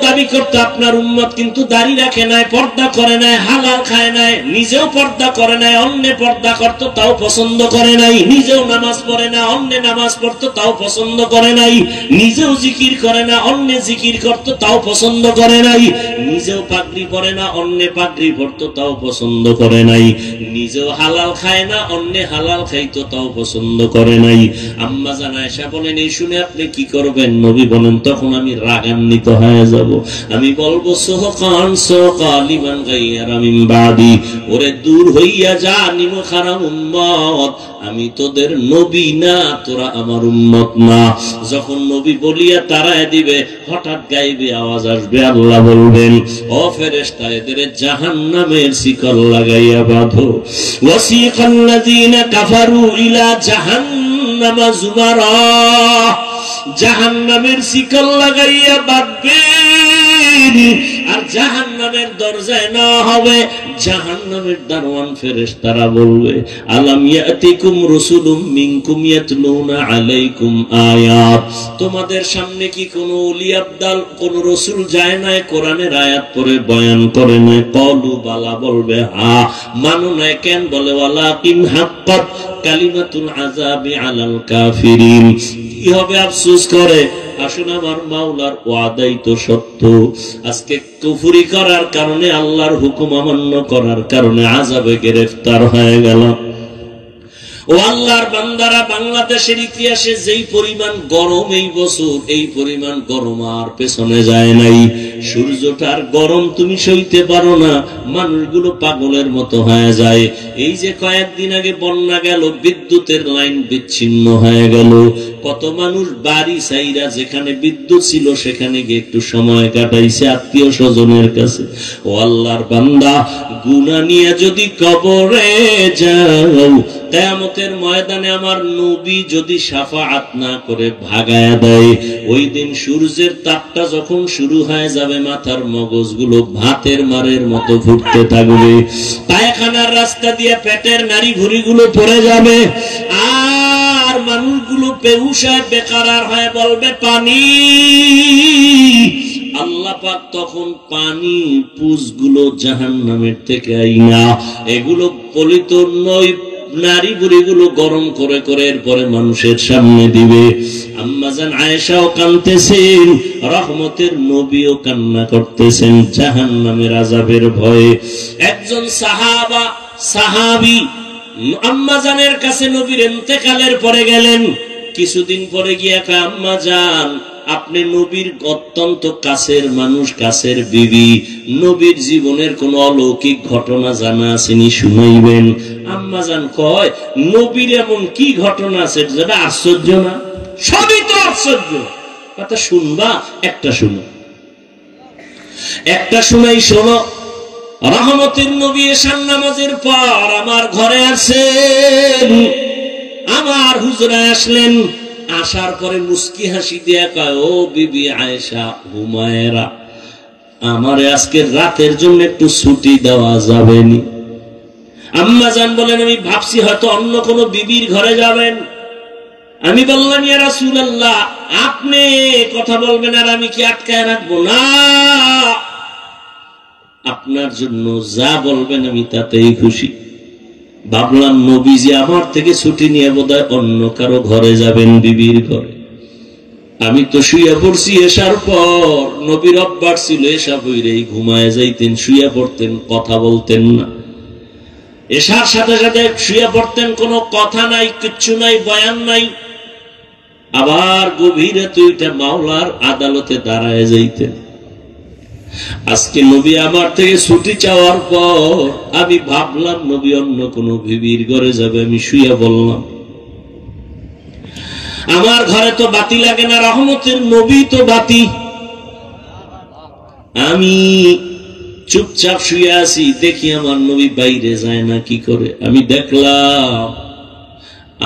দাবি করতে আপনার উম্মত, কিন্তু দাড়ি রাখে নাই, পর্দা করে নাই, হালাল খায় নাই, নিজেও পর্দা করে নাই, অন্য পর্দা করতো তাও পছন্দ করে নাই, নিজেও নামাজ পড়ে না, অন্য নামাজ পড়তো তাও পছন্দ করে নাই, নিজেও জিকির করে না, অন্য জিকির করতো তাও পছন্দ করে নাই, নিজেও পাগড়ি পরে না, অন্য পাগড়ি পড়তো তাও পছন্দ করে নাই, নিজেও হালাল খায় না, অন্য হালাল খাইতো তাও পছন্দ করে নাই। আম্মা জান আয়েশা বলেন, এই শুনে আপনি কি করবেন? নবী বলেন, তখন আমি রাগান্বিত হয়ে যাব। আমি বলবো সোহকান সোকালিমান গায়রা মিন বাদি, ওরে দূর হইয়া যা নিমখারাম উম্মত, আমি তোদের নবী না, তোরা আমার উম্মত না। যখন নবী বলিয়া তারায় দিবে, হঠাৎ গাইবে আওয়াজ আসবে, আল্লাহ বলবেন, ও ফেরেশতা এদের জাহান্নামের শিকল লাগাইয়া বাঁধো। ওয়াসিকাল্লাযীনা কাফারু ইলা জাহান্নামা যুমারা, জাহান্নামের শিকল লাগাইয়া বাঁধবেন। আর জাহান্নামের দরজায় না হবে, জাহান্নামের দারওয়ান ফেরেশতারা বলবে, আলাম ইয়াতিকুম রাসূলুম মিনকুম ইয়াতলুনা আলাইকুম আয়াত, তোমাদের সামনে কি কোন ওলি আবদাল, কোন রাসূল যায় না কোরআনের আয়াত পড়ে বয়ান করে না? ক্বালু বালা, বলবে হ্যাঁ। মানো না কেন? বলে ওয়ালাকিন হাক্কাত কালিমাতুল আযাবি আলাল কাফিরিন। কি হবে? আফসোস করে, আসুন আমার মাওলার ওয়াদাই তো সত্য। আজকে কুফরি করার কারণে, আল্লাহর হুকুম অমান্য করার কারণে আযাবে গ্রেফতার হয়ে গেল। ও আল্লাহর বান্দারা, বাংলাদেশের ইতিহাসে যেই পরিমাণ গরম এই বছর, এই পরিমাণ গরম আর পেছনে যায় নাই। সূর্যটার গরম তুমি সইতে পারো না, মানুষগুলো পাগলের মতো হয়ে যায়। এই যে কয়েকদিন আগে বন্যা গেল, বিদ্যুতের লাইন বিচ্ছিন্ন হয়ে গেল, কত মানুষ বাড়ি ছাইরা যেখানে বিদ্যুৎ ছিল সেখানে গিয়ে একটু সময় কাটাইছে আত্মীয় স্বজনের কাছে। ও আল্লাহর বান্দা, গুনাহ নিয়ে যদি কবরে যাও, কিয়ামতের ময়দানে আমার নবী যদি শাফাআত না করে ভাগায়া দেয়, ওই দিন সূর্যের তাপটা যখন শুরু হয়ে যাবে, মাথার মগজগুলো ভাতের মারের মতো ফুটতে থাকবে, পায়খানার রাস্তা দিয়ে পেটের নাড়ি ভুঁড়িগুলো পড়ে যাবে, আর মানুষগুলো বেহুশায় বেকারার হয়ে বলবে পানি। আল্লাহ পাক তখন পানি পুজগুলো জাহান্নামের থেকে আইনা এগুলো পলিত নয় নারী বুড়িগুলো গরম করে করে এরপরে মানুষের সামনে দিবে। আম্মা জান আয়েশাও কাঁদতেছেন, রহমতের নবীও কান্না করতেছেন জাহান্নামের আযাবের ভয়ে। একজন সাহাবী আম্মা জানের কাছে নবীর ইন্তেকালের পরে গেলেন। কিছুদিন পরে গিয়ে কয়, আম্মা জান, আপনি নবীর অত্যন্ত কাছের মানুষ, কাছের বিবি, নবীর জীবনের কোন অলৌকিক ঘটনা জানা আসেনি, শুনাইবেন। আম্মা জান কয়, নবীর এমন কি ঘটনা আছে যেটা আশ্চর্য না? সবই তো আশ্চর্য। কথা শুনবা? একটা শুনো, একটা শুনাই শোনো। রহমতের নবী এশার নামাজের পর আমার ঘরে আসেন, আমার হুজরায় আসলেন। আসার পরে মুস্কি হাসি দিয়া কয়, ও বিবি আয়েশা হুমায়রা, আমারে আজকে রাতের জন্য একটু ছুটি দেওয়া যাবেনি? আম্মা জান বলেন, আমি ভাবছি হয়তো অন্য কোন বিবির ঘরে যাবেন। আমি বললাম, ইয়া রাসূলুল্লাহ, আপনি কথা বলবেন আর আমি কি আটকায় রাখবো? না, আপনার জন্য যা বলবেন আমি তাতেই খুশি। ভাবলাম নবীজি আমার থেকে ছুটি নিয়ে বোধহয় অন্য কারো ঘরে যাবেন, বিবির ঘরে। আমি তো শুয়ে পড়ছি এশার পর। নবীর অভ্যাস ছিল এশা বইরেই ঘুমায় যাইতেন, শুয়ে পড়তেন, কথা বলতেন না। এশার সাথে সাথে শুয়ে পড়তেন, কোনো কথা নাই, কিচ্ছু নাই, বয়ান নাই। আবার গভীরে তুইটা মাওলার আদালতে দাঁড়ায় যাইতেন। আজকে নবী আমার থেকে ছুটি চাওয়ার পর আমি ভাবলাম নবী অন্য কোন বিবির ঘরে যাবে, আমি শুইয়া বললাম আমার ঘরে তো বাতি লাগে না, রহমতের নবী তো বাতি। আমি চুপচাপ শুয়ে আছি, দেখি আমার নবী বাইরে যায় না কি করে। আমি দেখলাম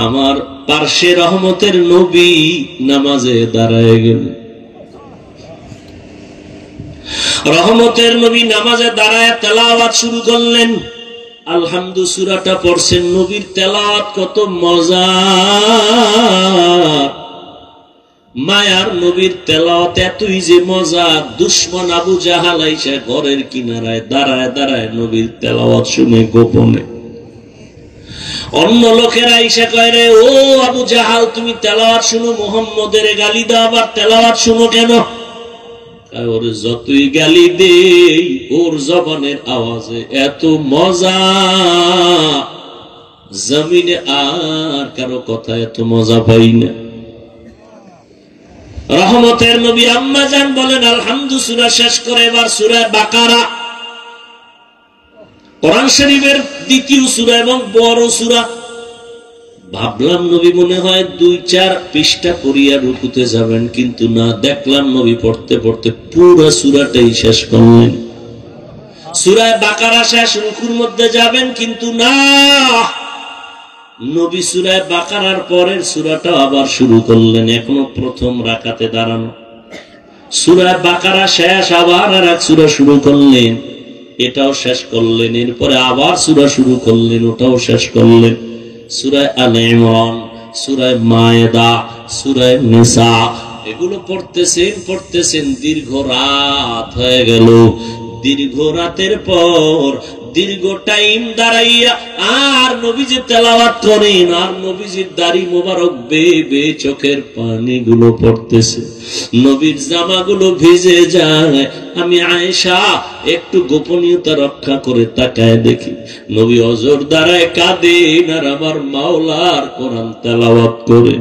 আমার পার্শ্বে রহমতের নবী নামাজে দাঁড়ায় গেল। রহমতের নবী নামাজে দাঁড়ায় তেলাওয়াত শুরু করলেন। আলহামদু সূরাটা পড়ছেন, নবীর তেলাওয়াত কত মজা। মায়ার নবীর তেলাওয়াত এতই যে মজা, দুশমন আবু জাহাল আইসা ঘরের কিনারায় দাঁড়ায় দাঁড়ায় নবীর তেলাওয়াত শুনে গোপনে। অন্য লোকেরা আইসা কয়, রে ও আবু জাহাল, তুমি তেলাওয়াত শুনো, মুহাম্মদের গালি দাও, আবার তেলাওয়াত শুনো কেন? ওর যতই গালি দেই ওর জবানের আওয়াজে এত মজা, জমিনে আর কারো কথা এত মজা পাই না। রহমতের নবী আম্মা জান বলেন আলহামদু সূরা শেষ করে এবার সূরা বাকারা, কোরআন শরীফের দ্বিতীয় সূরা এবং বড় সূরা। ভাবলাম নবী মনে হয় 2-4 পৃষ্ঠা পড়িয়া রুকুতে যাবেন, কিন্তু না, দেখলাম নবী পড়তে পড়তে পুরো সূরাটাই শেষ করলেন। সূরা বাকারা শেষ, রুকুর মধ্যে যাবেন, কিন্তু না, নবী সূরা বাকারার পরের সূরাটা আবার শুরু করলেন। এখনো প্রথম রাকাতে দাঁড়ানো, সূরা বাকারা শেষ, আবার আর এক সূরা শুরু করলেন, এটাও শেষ করলেন। এরপরে আবার সূরা শুরু করলেন, ওটাও শেষ করলেন। সূরা আলে ইমরান, সূরা মায়েদা, সূরা নিসা, এগুলো পড়তেছেন দীর্ঘ রাত হয়ে গেল। দীর্ঘ রাতের পর দীর্ঘ টাইম দাঁড়াইয়া আর নবীজি তেলাওয়াত করেন, আর নবীজির দাড়ি মোবারক বেয়ে বেয়ে চোখের পানিগুলো পড়তেছে, নবীর জামাগুলো ভিজে যায়। আমি আয়েশা একটু গোপনীয়তা রক্ষা করে তাকায় দেখি নবী অজর দাঁড়ায় কাঁদেন আর আমার মাওলার কোরআন তেলাওয়াত করেন।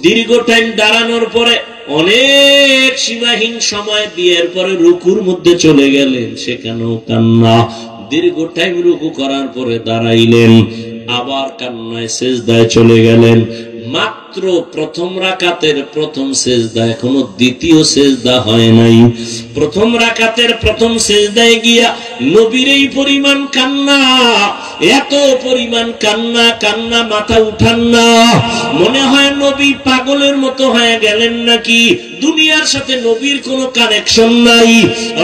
দীর্ঘ টাইম দাঁড়ানোর পরে অনেক সীমাহীন সময় দিয়ে এরপরে রুকুর মধ্যে চলে গেলেন, সেখানেও কান্না। দীর্ঘ টাইম রুকু করার পরে দাঁড়াইলেন, আবার কান্নায় সেজদায় চলে গেলেন। মাত্র প্রথম রাকাতের প্রথম সেজদা, এখনো দ্বিতীয় সেজদা হয় নাই। প্রথম রাকাতের প্রথম সেজদায় গিয়া নবীর এই পরিমাণ কান্না, এত পরিমাণ কান্না, কান্না মাথা উঠান না। মনে হয় নবী পাগলের মতো হয়ে গেলেন নাকি, দুনিয়ার সাথে নবীর কোনো কানেকশন নাই।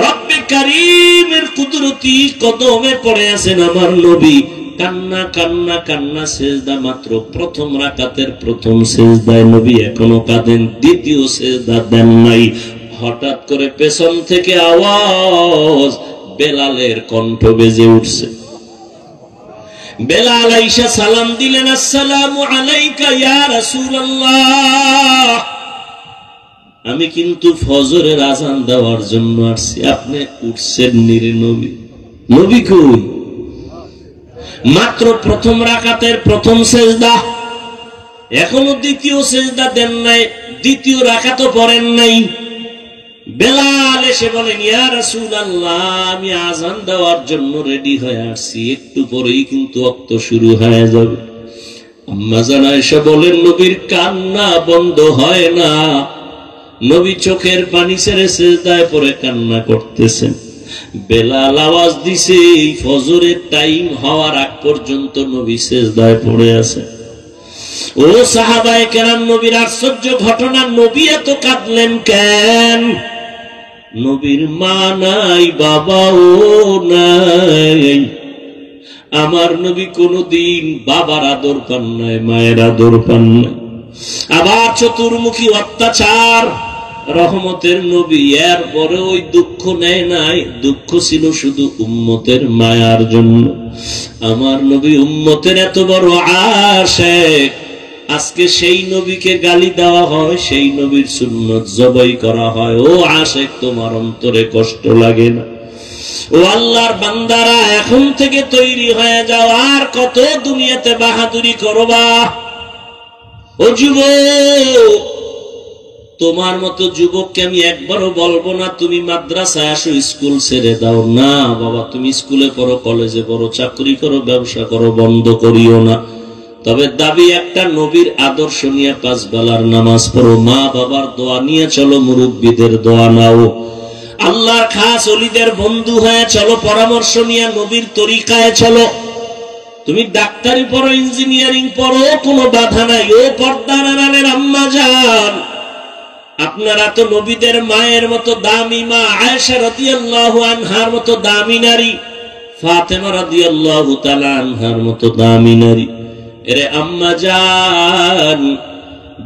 রব্বে কারীমের কুদরতি কদমে পড়ে আছেন আমার নবী, কান্না কান্না কান্না। সেজদা মাত্র প্রথম রাকাতের প্রথম সেজদায় নবী এখনো কাঁদেন, দ্বিতীয় সেজদা দেন নাই। হঠাৎ করে পেছন থেকে আওয়াজ, বেলালের কণ্ঠ বেজে উঠছে। বেলাল আইসা সালাম দিলেন, আসসালামু আলাইকা ইয়া রাসূলুল্লাহ। আমি কিন্তু ফজরের আযান দেওয়ার জন্য আসছি, আপনি উঠছেন নিরে নবী। নবী কই? মাত্র প্রথম রাকাতের প্রথম সেজদা, এখনো দ্বিতীয় সেজদা দেন নাই, দ্বিতীয় রাকাতও পড়েন নাই। বেলাল এসে বলেন, ইয়া রাসূলুল্লাহ, আমি আযান দেওয়ার জন্য রেডি হয়ে আসছি, একটু পরেই কিন্তু ওয়াক্ত শুরু হয়ে যাবে। আম্মা জান আয়েশা বলেন, নবীর কান্না বন্ধ হয় না, নবী চোখের পানি ছেড়ে সেজদায় পড়ে কান্না করতেছেন। বেলাল আওয়াজ দিছে, এই ফজরের টাইম হওয়ার আগ পর্যন্ত নবী সেজদায় পড়ে আছে। ও সাহাবায়ে কেরাম, নবীর আশ্চর্য ঘটনা, নবী এত কাঁদলেন কেন? নবীর মা নাই, বাবাও নাই। আমার নবী কোনদিন বাবার আদর পান নাই, মায়ের আদর পান নাই। আবার চতুর্মুখী অত্যাচার। রহমতের নবী এর পরে ওই দুঃখ নেয় নাই, দুঃখ ছিল শুধু উম্মতের মায়ার জন্য। আমার নবী উম্মতের এত বড় আশিক, আজকে সেই নবীকে গালি দেওয়া হয়, সেই নবীর সুন্নত জবাই করা হয়। ও আশিক, তোমার অন্তরে কষ্ট লাগে না? ও আল্লাহর বান্দারা, এখন থেকে তৈরি হয়ে যাও, আর কত দুনিয়াতে বাহাদুরি করবা? ও যুবক, তোমার মতো যুবককে আমি একবারও বলবো না তুমি মাদ্রাসায় আসো, স্কুল ছেড়ে দাও। না বাবা, তুমি স্কুলে পড়ো, কলেজে পড়ো, চাকরি করো, ব্যবসা করো, বন্ধ করিও না। তবে দাবি একটা, নবীর আদর্শ নিয়ে 5 বেলার নামাজ পড়ো, মা বাবার দোয়া নিয়ে চলো, মুরব্বীদের দোয়া নাও, আল্লাহর খাস ওলিদের বন্ধু হয়ে চলো, পরামর্শ নিয়ে নবীর তরিকায় চলো। তুমি ডাক্তারি পড়ো, ইঞ্জিনিয়ারিং পড়ো, কোনো বাধা নাই। ও পর্দার আড়ালের আম্মা জান, আপনারা তো নবীদের মায়ের মতো দামি মা, আয়েশা রাদিয়াল্লাহু আনহার মতো দামি নারী, ফাতেমা রাদিয়াল্লাহু তাআলা আনহার মতো দামি নারী। এরে আম্মা জান,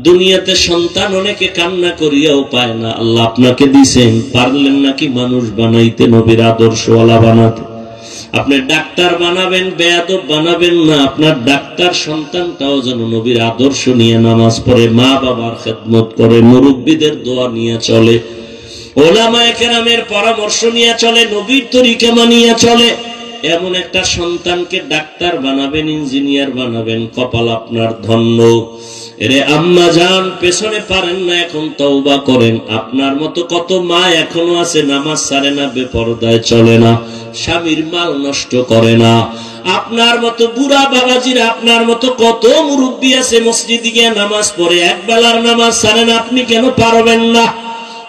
দুনিয়াতে সন্তান অনেকে কান্না করিয়াও পায় না, আল্লাহ আপনাকে দিছেন, পারলেন নাকি মানুষ বানাইতে, নবীর আদর্শওয়ালা বানাতে? আপনি ডাক্তার বানাবেন, বেয়াদব বানাবেন না, আপনার ডাক্তার সন্তানটাও যেন নবীর আদর্শ নিয়ে নামাজ পড়ে, মা বাবার খেদমত করে, মুরব্বীদের দোয়া নিয়ে চলে, ওলামায়ে কেরামের পরামর্শ নিয়ে চলে, নবীর তরিকা মানিয়ে চলে। এমন একটা সন্তানকে ডাক্তার বানাবেন, ইঞ্জিনিয়ার বানাবেন, কপাল আপনার ধন্য। এরে আম্মা জান, পেছনে পারেন না, এখন তওবা করেন। আপনার মতো কত মা এখনো আছে, নামাজ ছাড়ে না, বেপরদায় চলে না, স্বামীর মাল নষ্ট করে না। আপনার মতো বুড়া বাবাজিরা, আপনার মতো কত মুরব্বী আছে, মসজিদে গিয়ে নামাজ পড়ে, এক বেলার নামাজ ছাড়ে না, আপনি কেন পারবেন না?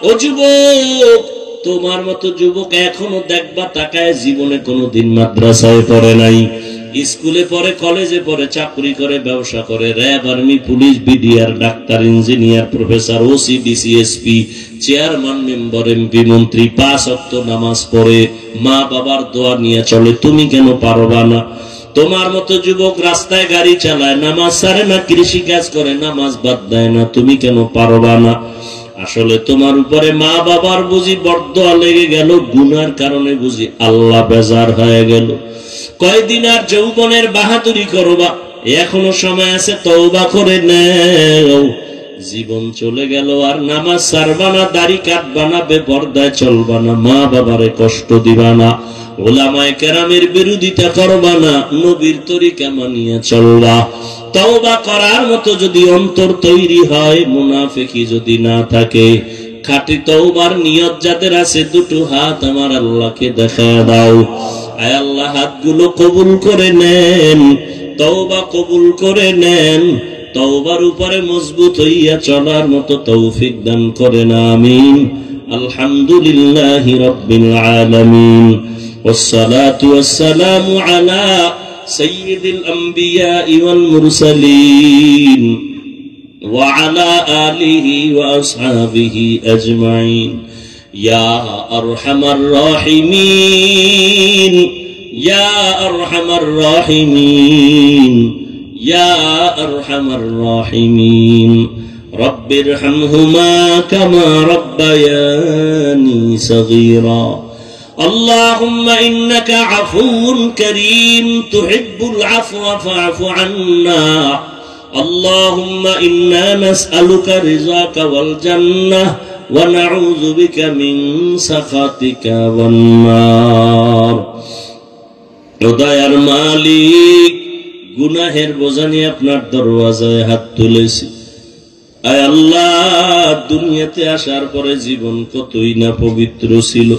ও যুবক, তোমার মতো যুবক এখনো দেখবা তাকায় জীবনে কোনোদিন মাদ্রাসায় পড়ে নাই, স্কুলে পড়ে, কলেজে পড়ে, চাকরি করে, ব্যবসা করে, RAB, army, police, BDR, doctor, engineer, professor, OC, DC, SP, chairman, member, MP, মন্ত্রী, 5 ওয়াক্ত নামাজ পড়ে, মা বাবার দোয়া নিয়ে চলে। তুমি কেন পারবা না? তোমার মতো যুবক রাস্তায় গাড়ি চালায়, নামাজ ছাড়ে না, কৃষি কাজ করে, নামাজ বাদ দেয় না, তুমি কেন পারবা না? আসলে তোমার উপরে মা বাবার বুঝি বরদোয়া লেগে গেল, গুনার কারণে বুঝি আল্লাহ বেজার হয়ে গেল। কয়দিন আর যৌবনের বাহাদুরি করবা, এখনো সময় আছে, তওবা করে নাও। জীবন চলে গেল, আর নামাজ ছাড়বা না, দাড়ি কাটবা না, বেপরদায় চলবা না, মা বাবারে কষ্ট দিবা না, ওলামায়ে কেরামের বিরোধিতা করবা না, নবীর তরিকা মানিয়ে চলবা। তওবা করার মতো যদি অন্তর তৈরি হয়, মুনাফিকি যদি না থাকে, খাঁটি তওবার নিয়ত যাদের আছে, দুটো হাত আমার আল্লাহকে দেখায় দাও। আয় আল্লাহ, হাতগুলো কবুল করে নেন, তওবা কবুল করে নেন, তওবার উপরে মজবুত হইয়া চলার মতো তৌফিক দান করেন, আমিন। আলহামদুলিল্লাহি রাব্বিল আলামিন, ওয়াসসালাতু ওয়াসসালামু আলা সাইয়্যিদিল আমবিয়াই ওয়াল মুরসালিন ওয়া আলা আলিহি ওয়া আসহাবিহি আজমাইন। ইয়া আরহামার রাহিমিন, ইয়া আরহামার রাহিমিন, ইয়া আরহামার রাহিমিন। রব্বিরহামহুমা কামা রাব্বায়ানি সগীরা। اللهم إنك عفو كريم تحب العفو فاعف عنا. اللهم إنا نسألك رضاك والجنة ونعوذ بك من سخطك والنار. দয়ার মালিক, গুনাহের বোঝা নিয়ে আপনার দরওয়াজায় হাত তুলেছি। আয় আল্লাহ, দুনিয়াতে আসার পরে জীবন কতই না পবিত্র ছিল,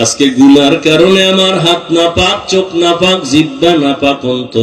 আজকে গুনার কারণে আমার হাত না পাক, চোখ না পাক, জিহ্বা না পাক, অন্তর